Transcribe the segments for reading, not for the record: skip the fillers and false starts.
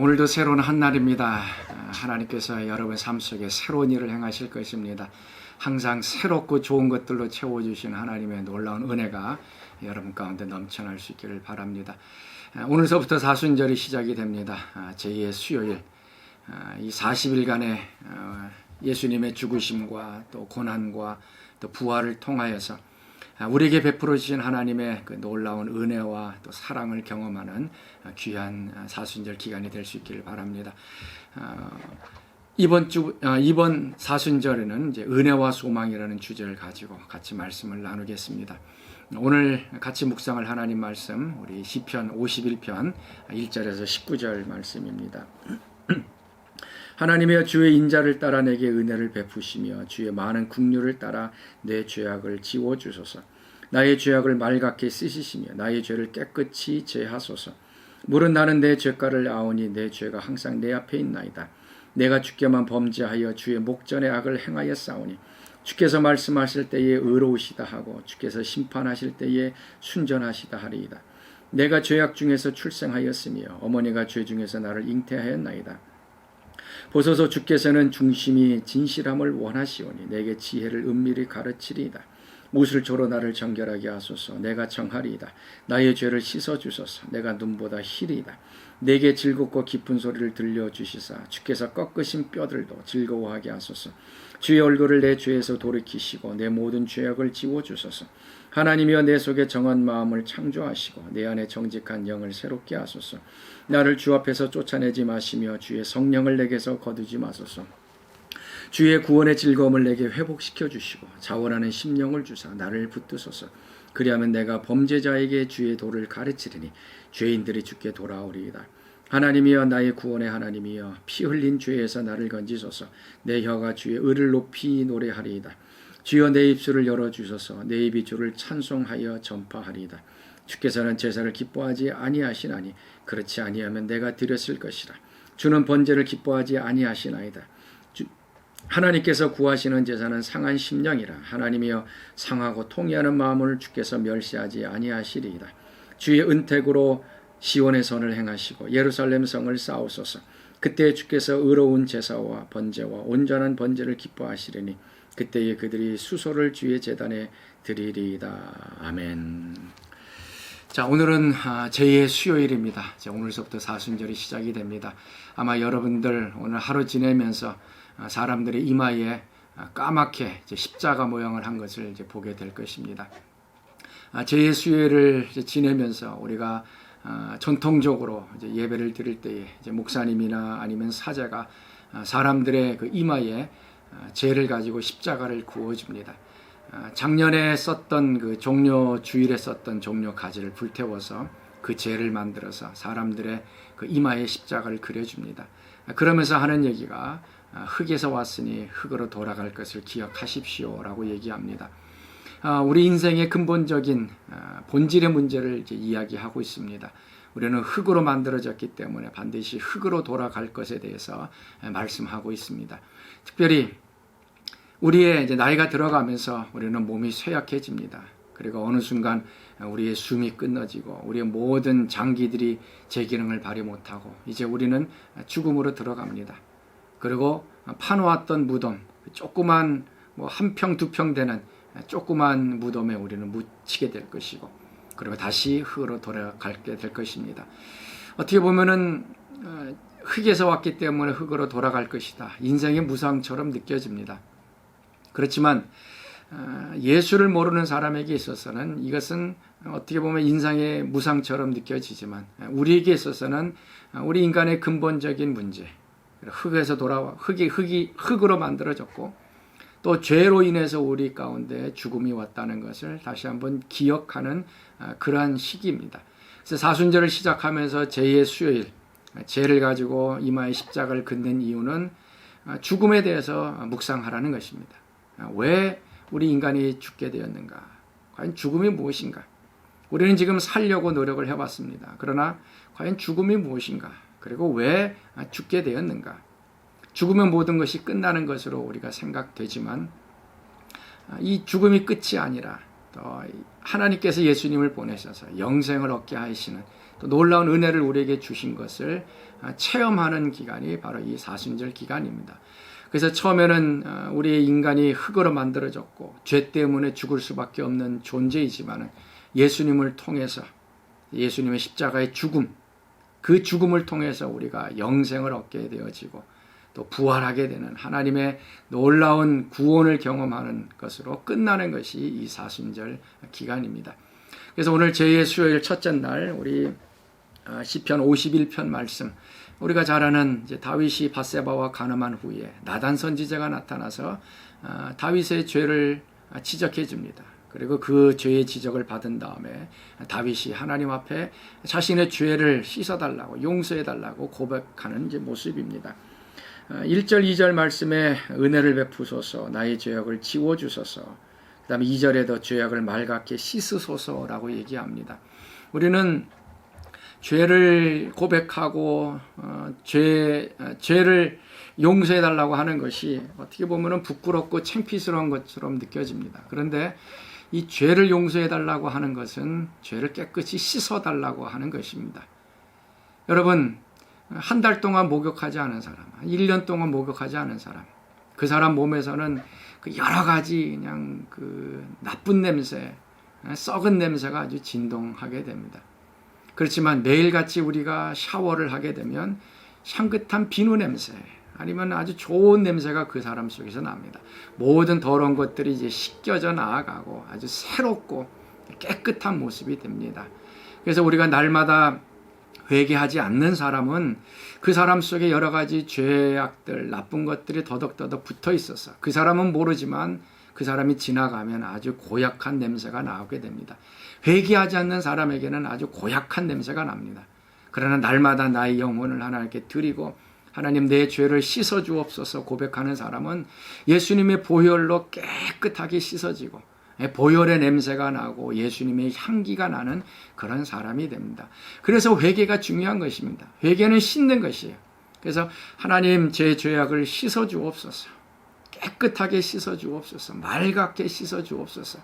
오늘도 새로운 한 날입니다. 하나님께서 여러분 삶 속에 새로운 일을 행하실 것입니다. 항상 새롭고 좋은 것들로 채워주신 하나님의 놀라운 은혜가 여러분 가운데 넘쳐날 수 있기를 바랍니다. 오늘서부터 사순절이 시작이 됩니다. 제2의 수요일, 이 40일간의 예수님의 죽으심과 또 고난과 또 부활을 통하여서 우리에게 베풀어 주신 하나님의 그 놀라운 은혜와 또 사랑을 경험하는 귀한 사순절 기간이 될 수 있기를 바랍니다. 이번 사순절에는 이제 은혜와 소망이라는 주제를 가지고 같이 말씀을 나누겠습니다. 오늘 같이 묵상할 하나님 말씀 우리 시편 51편 1절에서 19절 말씀입니다. 하나님이여, 주의 인자를 따라 내게 은혜를 베푸시며 주의 많은 긍휼을 따라 내 죄악을 지워주소서. 나의 죄악을 맑게 씻으시며 나의 죄를 깨끗이 제하소서. 물은 나는 내 죄가를 아오니 내 죄가 항상 내 앞에 있나이다. 내가 주께만 범죄하여 주의 목전에 악을 행하였사오니 주께서 말씀하실 때에 의로우시다 하고 주께서 심판하실 때에 순전하시다 하리이다. 내가 죄악 중에서 출생하였으며 어머니가 죄 중에서 나를 잉태하였나이다. 보소서, 주께서는 중심이 진실함을 원하시오니 내게 지혜를 은밀히 가르치리이다. 무술초로 나를 정결하게 하소서. 내가 정하리이다. 나의 죄를 씻어주소서. 내가 눈보다 희리이다. 내게 즐겁고 깊은 소리를 들려주시사 주께서 꺾으신 뼈들도 즐거워하게 하소서. 주의 얼굴을 내 죄에서 돌이키시고 내 모든 죄악을 지워주소서. 하나님이여, 내 속에 정한 마음을 창조하시고 내 안에 정직한 영을 새롭게 하소서. 나를 주 앞에서 쫓아내지 마시며 주의 성령을 내게서 거두지 마소서. 주의 구원의 즐거움을 내게 회복시켜 주시고 자원하는 심령을 주사 나를 붙드소서. 그리하면 내가 범죄자에게 주의 도를 가르치리니 죄인들이 주께 돌아오리이다. 하나님이여, 나의 구원의 하나님이여, 피 흘린 죄에서 나를 건지소서. 내 혀가 주의 의를 높이 노래하리이다. 주여, 내 입술을 열어주소서. 내 입이 주를 찬송하여 전파하리이다. 주께서는 제사를 기뻐하지 아니하시나니 그렇지 아니하면 내가 드렸을 것이라. 주는 번제를 기뻐하지 아니하시나이다. 하나님께서 구하시는 제사는 상한 심령이라. 하나님이여, 상하고 통회하는 마음을 주께서 멸시하지 아니하시리이다. 주의 은택으로 시온의 선을 행하시고 예루살렘 성을 쌓으소서. 그때 주께서 의로운 제사와 번제와 온전한 번제를 기뻐하시리니 그때에 그들이 수소를 주의 제단에 드리리이다. 아멘. 자, 오늘은 제2의 수요일입니다. 오늘서부터 사순절이 시작이 됩니다. 아마 여러분들 오늘 하루 지내면서 사람들의 이마에 까맣게 십자가 모양을 한 것을 이제 보게 될 것입니다. 제2의 수요일을 지내면서 우리가 전통적으로 이제 예배를 드릴 때에 이제 목사님이나 아니면 사제가 사람들의 그 이마에 죄를 가지고 십자가를 구워줍니다. 작년에 썼던 그 종려 주일에 썼던 종려 가지를 불태워서 그 죄를 만들어서 사람들의 그 이마에 십자가를 그려줍니다. 그러면서 하는 얘기가 흙에서 왔으니 흙으로 돌아갈 것을 기억하십시오라고 얘기합니다. 우리 인생의 근본적인 본질의 문제를 이제 이야기하고 있습니다. 우리는 흙으로 만들어졌기 때문에 반드시 흙으로 돌아갈 것에 대해서 말씀하고 있습니다. 특별히 우리의 이제 나이가 들어가면서 우리는 몸이 쇠약해집니다. 그리고 어느 순간 우리의 숨이 끊어지고 우리의 모든 장기들이 제 기능을 발휘 못하고 이제 우리는 죽음으로 들어갑니다. 그리고 파놓았던 무덤, 조그만 한 평, 두 평 되는 조그만 무덤에 우리는 묻히게 될 것이고, 그리고 다시 흙으로 돌아가게 될 것입니다. 어떻게 보면은 흙에서 왔기 때문에 흙으로 돌아갈 것이다. 인생의 무상처럼 느껴집니다. 그렇지만 예수를 모르는 사람에게 있어서는 이것은 어떻게 보면 인생의 무상처럼 느껴지지만 우리에게 있어서는 우리 인간의 근본적인 문제, 흙에서 돌아와 흙으로 만들어졌고 또 죄로 인해서 우리 가운데 죽음이 왔다는 것을 다시 한번 기억하는 그러한 시기입니다. 그래서 사순절을 시작하면서 제2의 수요일, 죄를 가지고 이마에 십자가를 긋는 이유는 죽음에 대해서 묵상하라는 것입니다. 왜 우리 인간이 죽게 되었는가? 과연 죽음이 무엇인가? 우리는 지금 살려고 노력을 해봤습니다. 그러나 과연 죽음이 무엇인가? 그리고 왜 죽게 되었는가? 죽으면 모든 것이 끝나는 것으로 우리가 생각되지만 이 죽음이 끝이 아니라 또 하나님께서 예수님을 보내셔서 영생을 얻게 하시는 또 놀라운 은혜를 우리에게 주신 것을 체험하는 기간이 바로 이 사순절 기간입니다. 그래서 처음에는 우리 인간이 흙으로 만들어졌고 죄 때문에 죽을 수밖에 없는 존재이지만 예수님을 통해서 예수님의 십자가의 죽음, 그 죽음을 통해서 우리가 영생을 얻게 되어지고 또 부활하게 되는 하나님의 놀라운 구원을 경험하는 것으로 끝나는 것이 이 사순절 기간입니다. 그래서 오늘 제2의 수요일 첫째 날 우리 시편 51편 말씀, 우리가 잘 아는 이제 다윗이 밧세바와 간음한 후에 나단 선지자가 나타나서 다윗의 죄를 지적해 줍니다. 그리고 그 죄의 지적을 받은 다음에 다윗이 하나님 앞에 자신의 죄를 씻어달라고 용서해달라고 고백하는 이제 모습입니다. 1절 2절 말씀에 은혜를 베푸소서 나의 죄악을 지워주소서, 그 다음에 2절에도 죄악을 맑게 씻으소서라고 얘기합니다. 우리는 죄를 고백하고 죄를 용서해달라고 하는 것이 어떻게 보면 부끄럽고 창피스러운 것처럼 느껴집니다. 그런데 이 죄를 용서해달라고 하는 것은 죄를 깨끗이 씻어달라고 하는 것입니다. 여러분, 한 달 동안 목욕하지 않은 사람, 1년 동안 목욕하지 않은 사람, 그 사람 몸에서는 그 여러 가지 그냥 그 나쁜 냄새, 썩은 냄새가 아주 진동하게 됩니다. 그렇지만 매일같이 우리가 샤워를 하게 되면 향긋한 비누 냄새, 아니면 아주 좋은 냄새가 그 사람 속에서 납니다. 모든 더러운 것들이 이제 씻겨져 나아가고 아주 새롭고 깨끗한 모습이 됩니다. 그래서 우리가 날마다 회개하지 않는 사람은 그 사람 속에 여러 가지 죄악들, 나쁜 것들이 더덕더덕 붙어 있어서 그 사람은 모르지만 그 사람이 지나가면 아주 고약한 냄새가 나오게 됩니다. 회개하지 않는 사람에게는 아주 고약한 냄새가 납니다. 그러나 날마다 나의 영혼을 하나님께 드리고 하나님 내 죄를 씻어주옵소서 고백하는 사람은 예수님의 보혈로 깨끗하게 씻어지고 보혈의 냄새가 나고 예수님의 향기가 나는 그런 사람이 됩니다. 그래서 회개가 중요한 것입니다. 회개는 씻는 것이에요. 그래서 하나님 제 죄악을 씻어주옵소서, 깨끗하게 씻어주옵소서, 맑게 씻어주옵소서.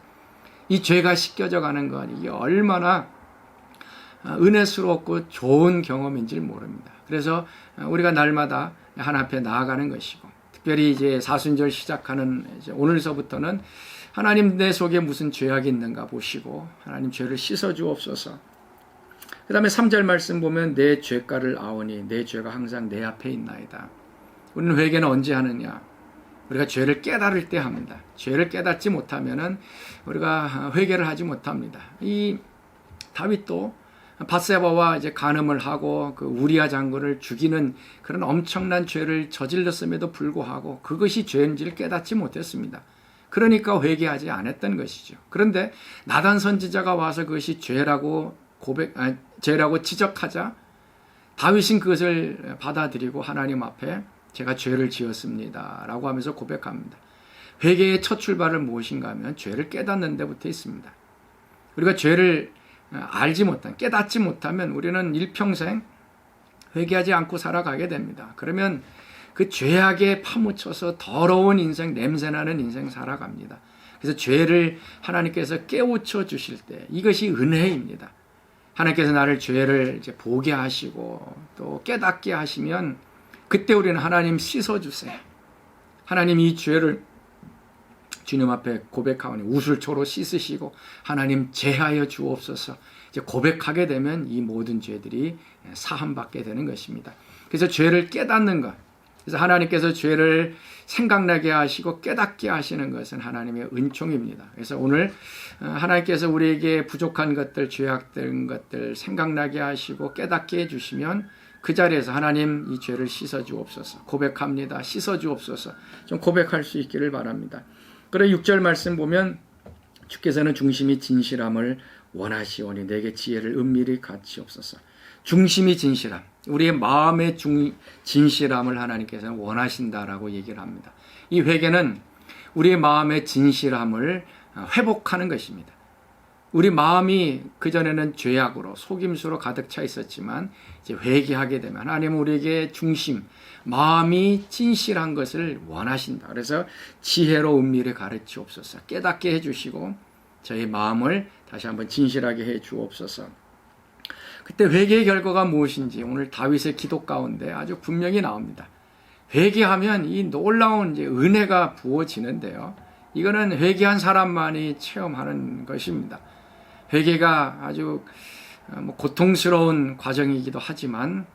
이 죄가 씻겨져 가는 것, 이게 얼마나 은혜스럽고 좋은 경험인지 모릅니다. 그래서 우리가 날마다 하나님 앞에 나아가는 것이고, 특별히 이제 사순절 시작하는 이제 오늘서부터는 하나님 내 속에 무슨 죄악이 있는가 보시고 하나님 죄를 씻어주옵소서. 그 다음에 3절 말씀 보면 내 죄가를 아오니 내 죄가 항상 내 앞에 있나이다. 우리는 회개는 언제 하느냐? 우리가 죄를 깨달을 때 합니다. 죄를 깨닫지 못하면은 우리가 회개를 하지 못합니다. 이 다윗도 밧세바와 이제 간음을 하고 그 우리아 장군을 죽이는 그런 엄청난 죄를 저질렀음에도 불구하고 그것이 죄인지를 깨닫지 못했습니다. 그러니까 회개하지 않았던 것이죠. 그런데 나단 선지자가 와서 그것이 죄라고 죄라고 지적하자 다윗은 그것을 받아들이고 하나님 앞에 제가 죄를 지었습니다 라고 하면서 고백합니다. 회개의 첫 출발은 무엇인가 하면 죄를 깨닫는 데부터 있습니다. 우리가 죄를 깨닫지 못하면 우리는 일평생 회개하지 않고 살아가게 됩니다. 그러면 그 죄악에 파묻혀서 더러운 인생, 냄새나는 인생 살아갑니다. 그래서 죄를 하나님께서 깨우쳐 주실 때 이것이 은혜입니다. 하나님께서 나를 죄를 이제 보게 하시고 또 깨닫게 하시면 그때 우리는 하나님 씻어주세요. 하나님 이 죄를 주님 앞에 고백하오니 우슬초로 씻으시고 하나님 제하여 주옵소서. 이제 고백하게 되면 이 모든 죄들이 사함받게 되는 것입니다. 그래서 죄를 깨닫는 것, 그래서 하나님께서 죄를 생각나게 하시고 깨닫게 하시는 것은 하나님의 은총입니다. 그래서 오늘 하나님께서 우리에게 부족한 것들, 죄악된 것들 생각나게 하시고 깨닫게 해주시면 그 자리에서 하나님 이 죄를 씻어주옵소서, 고백합니다. 씻어주옵소서 좀 고백할 수 있기를 바랍니다. 그리고 6절 말씀 보면 주께서는 중심이 진실함을 원하시오니 내게 지혜를 은밀히 갖추옵소서. 중심이 진실함, 우리의 마음의 진실함을 하나님께서는 원하신다라고 얘기를 합니다. 이 회개는 우리의 마음의 진실함을 회복하는 것입니다. 우리 마음이 그전에는 죄악으로 속임수로 가득 차 있었지만 이제 회개하게 되면 하나님은 우리에게 중심, 마음이 진실한 것을 원하신다. 그래서 지혜로 은밀히 가르치옵소서, 깨닫게 해주시고 저희 마음을 다시 한번 진실하게 해 주옵소서. 그때 회개의 결과가 무엇인지 오늘 다윗의 기도 가운데 아주 분명히 나옵니다. 회개하면 이 놀라운 이제 은혜가 부어지는데요. 이거는 회개한 사람만이 체험하는 것입니다. 회개가 아주 고통스러운 과정이기도 하지만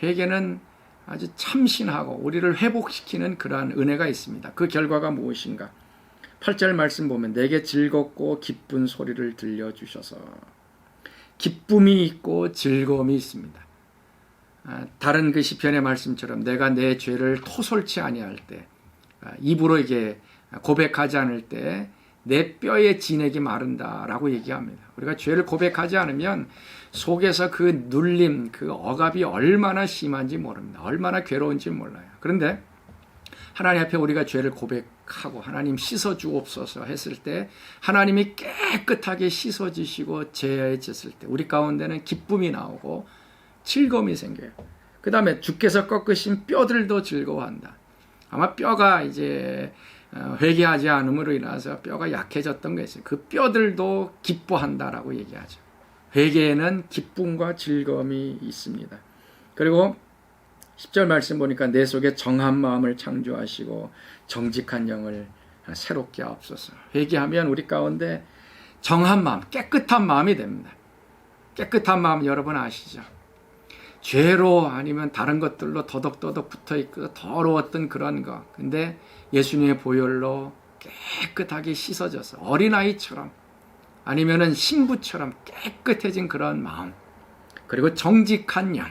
회개는 아주 참신하고 우리를 회복시키는 그러한 은혜가 있습니다. 그 결과가 무엇인가? 8절 말씀 보면 내게 즐겁고 기쁜 소리를 들려주셔서, 기쁨이 있고 즐거움이 있습니다. 다른 그 시편의 말씀처럼 내가 내 죄를 토설치 아니할 때, 입으로 이게 고백하지 않을 때 내 뼈의 진액이 마른다라고 얘기합니다. 우리가 죄를 고백하지 않으면 속에서 그 눌림, 그 억압이 얼마나 심한지 모릅니다. 얼마나 괴로운지 몰라요. 그런데 하나님 앞에 우리가 죄를 고백하고 하나님 씻어주옵소서 했을 때 하나님이 깨끗하게 씻어주시고 제하해졌을 때 우리 가운데는 기쁨이 나오고 즐거움이 생겨요. 그 다음에 주께서 꺾으신 뼈들도 즐거워한다. 아마 뼈가 이제 회개하지 않음으로 인해서 뼈가 약해졌던 게 있어요. 그 뼈들도 기뻐한다라고 얘기하죠. 회개에는 기쁨과 즐거움이 있습니다. 그리고 10절 말씀 보니까 내 속에 정한 마음을 창조하시고 정직한 영을 새롭게 하옵소서. 회개하면 우리 가운데 정한 마음, 깨끗한 마음이 됩니다. 깨끗한 마음 여러분 아시죠? 죄로 아니면 다른 것들로 더덕더덕 붙어있고 더러웠던 그런 거. 근데 예수님의 보혈로 깨끗하게 씻어져서 어린아이처럼 아니면은 신부처럼 깨끗해진 그런 마음. 그리고 정직한 영.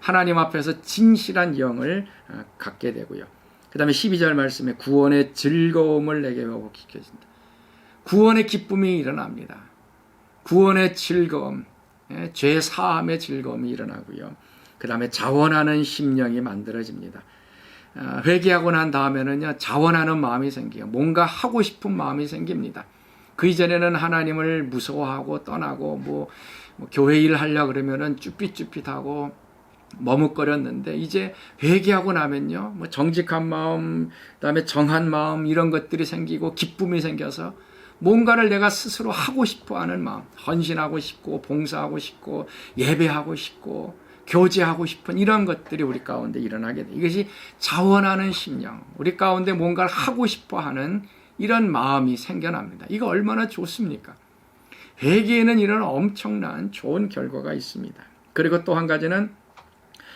하나님 앞에서 진실한 영을 갖게 되고요. 그 다음에 12절 말씀에 구원의 즐거움을 내게 회복시켜준다. 구원의 기쁨이 일어납니다. 구원의 즐거움, 죄 사함의 즐거움이 일어나고요. 그 다음에 자원하는 심령이 만들어집니다. 회개하고 난 다음에는요, 자원하는 마음이 생겨요. 뭔가 하고 싶은 마음이 생깁니다. 그 이전에는 하나님을 무서워하고 떠나고 뭐 교회 일 하려고 그러면은 쭈삣쭈삣하고 머뭇거렸는데 이제 회개하고 나면요, 뭐 정직한 마음, 그다음에 정한 마음 이런 것들이 생기고 기쁨이 생겨서 뭔가를 내가 스스로 하고 싶어하는 마음, 헌신하고 싶고 봉사하고 싶고 예배하고 싶고 교제하고 싶은 이런 것들이 우리 가운데 일어나게 돼. 이것이 자원하는 심령, 우리 가운데 뭔가를 하고 싶어하는 이런 마음이 생겨납니다. 이거 얼마나 좋습니까? 회개에는 이런 엄청난 좋은 결과가 있습니다. 그리고 또 한 가지는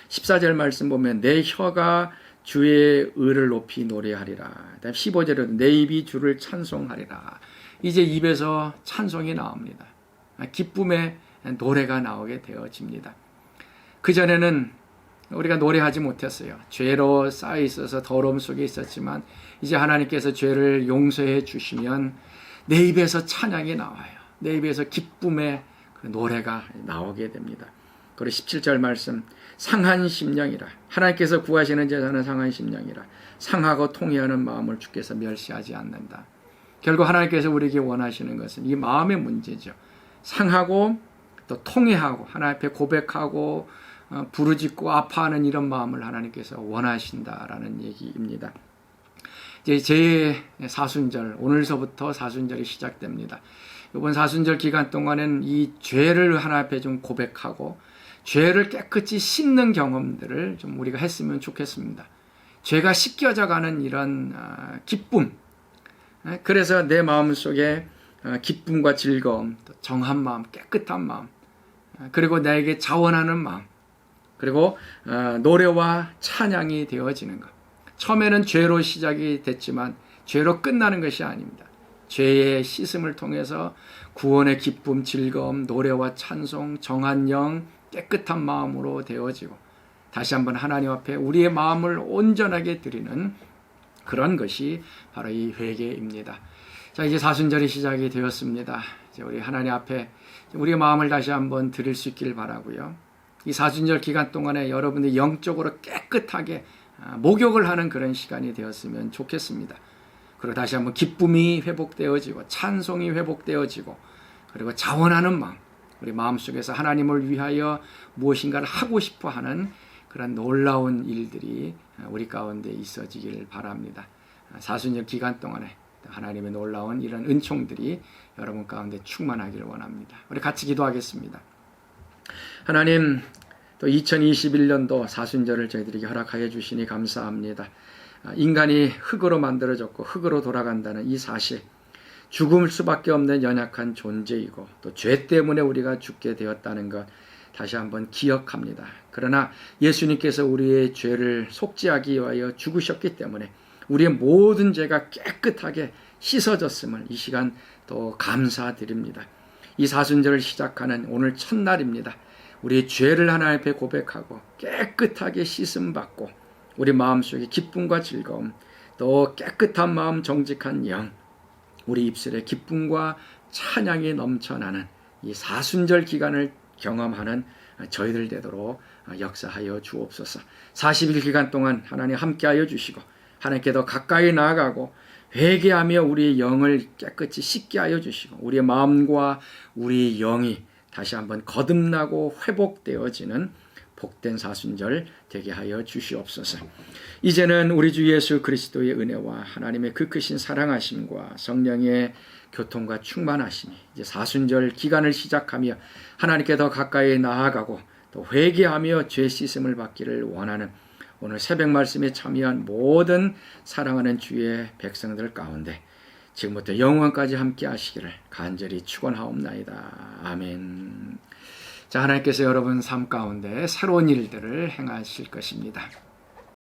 14절 말씀 보면 내 혀가 주의 의를 높이 노래하리라. 15절에도 내 입이 주를 찬송하리라. 이제 입에서 찬송이 나옵니다. 기쁨의 노래가 나오게 되어집니다. 그전에는 우리가 노래하지 못했어요. 죄로 쌓여 있어서 더러움 속에 있었지만 이제 하나님께서 죄를 용서해 주시면 내 입에서 찬양이 나와요. 내 입에서 기쁨의 그 노래가 나오게 됩니다. 그리고 17절 말씀 상한 심령이라. 하나님께서 구하시는 제사는 상한 심령이라. 상하고 통회하는 마음을 주께서 멸시하지 않는다. 결국 하나님께서 우리에게 원하시는 것은 이 마음의 문제죠. 상하고 또 통회하고 하나님 앞에 고백하고 부르짖고 아파하는 이런 마음을 하나님께서 원하신다라는 얘기입니다. 이제 제 사순절, 오늘서부터 사순절이 시작됩니다. 이번 사순절 기간 동안은 이 죄를 하나님 앞에 좀 고백하고 죄를 깨끗이 씻는 경험들을 좀 우리가 했으면 좋겠습니다. 죄가 씻겨져가는 이런 기쁨. 그래서 내 마음 속에 기쁨과 즐거움, 또 정한 마음, 깨끗한 마음, 그리고 나에게 자원하는 마음, 그리고 노래와 찬양이 되어지는 것. 처음에는 죄로 시작이 됐지만 죄로 끝나는 것이 아닙니다. 죄의 씻음을 통해서 구원의 기쁨, 즐거움, 노래와 찬송, 정한 영, 깨끗한 마음으로 되어지고 다시 한번 하나님 앞에 우리의 마음을 온전하게 드리는 그런 것이 바로 이 회개입니다. 자, 이제 사순절이 시작이 되었습니다. 이제 우리 하나님 앞에 우리의 마음을 다시 한번 드릴 수 있길 바라고요. 이 사순절 기간 동안에 여러분들이 영적으로 깨끗하게 목욕을 하는 그런 시간이 되었으면 좋겠습니다. 그리고 다시 한번 기쁨이 회복되어지고 찬송이 회복되어지고 그리고 자원하는 마음, 우리 마음속에서 하나님을 위하여 무엇인가를 하고 싶어하는 그런 놀라운 일들이 우리 가운데 있어지길 바랍니다. 사순절 기간 동안에 하나님의 놀라운 이런 은총들이 여러분 가운데 충만하기를 원합니다. 우리 같이 기도하겠습니다. 하나님, 또 2021년도 사순절을 저희들에게 허락하여 주시니 감사합니다. 인간이 흙으로 만들어졌고 흙으로 돌아간다는 이 사실, 죽을 수밖에 없는 연약한 존재이고 또 죄 때문에 우리가 죽게 되었다는 것 다시 한번 기억합니다. 그러나 예수님께서 우리의 죄를 속죄하기 위하여 죽으셨기 때문에 우리의 모든 죄가 깨끗하게 씻어졌음을 이 시간 또 감사드립니다. 이 사순절을 시작하는 오늘 첫날입니다. 우리의 죄를 하나님 앞에 고백하고 깨끗하게 씻음 받고 우리 마음속에 기쁨과 즐거움, 또 깨끗한 마음, 정직한 영, 우리 입술에 기쁨과 찬양이 넘쳐나는 이 사순절 기간을 경험하는 저희들 되도록 역사하여 주옵소서. 40일 기간 동안 하나님 함께하여 주시고 하나님께 더 가까이 나아가고 회개하며 우리의 영을 깨끗이 씻게 하여 주시고 우리의 마음과 우리의 영이 다시 한번 거듭나고 회복되어지는 복된 사순절 되게 하여 주시옵소서. 이제는 우리 주 예수 그리스도의 은혜와 하나님의 그 크신 사랑하심과 성령의 교통과 충만하심이 이제 사순절 기간을 시작하며 하나님께 더 가까이 나아가고 또 회개하며 죄 씻음을 받기를 원하는 오늘 새벽 말씀에 참여한 모든 사랑하는 주의 백성들 가운데 지금부터 영원까지 함께 하시기를 간절히 축원하옵나이다. 아멘. 자, 하나님께서 여러분 삶 가운데 새로운 일들을 행하실 것입니다.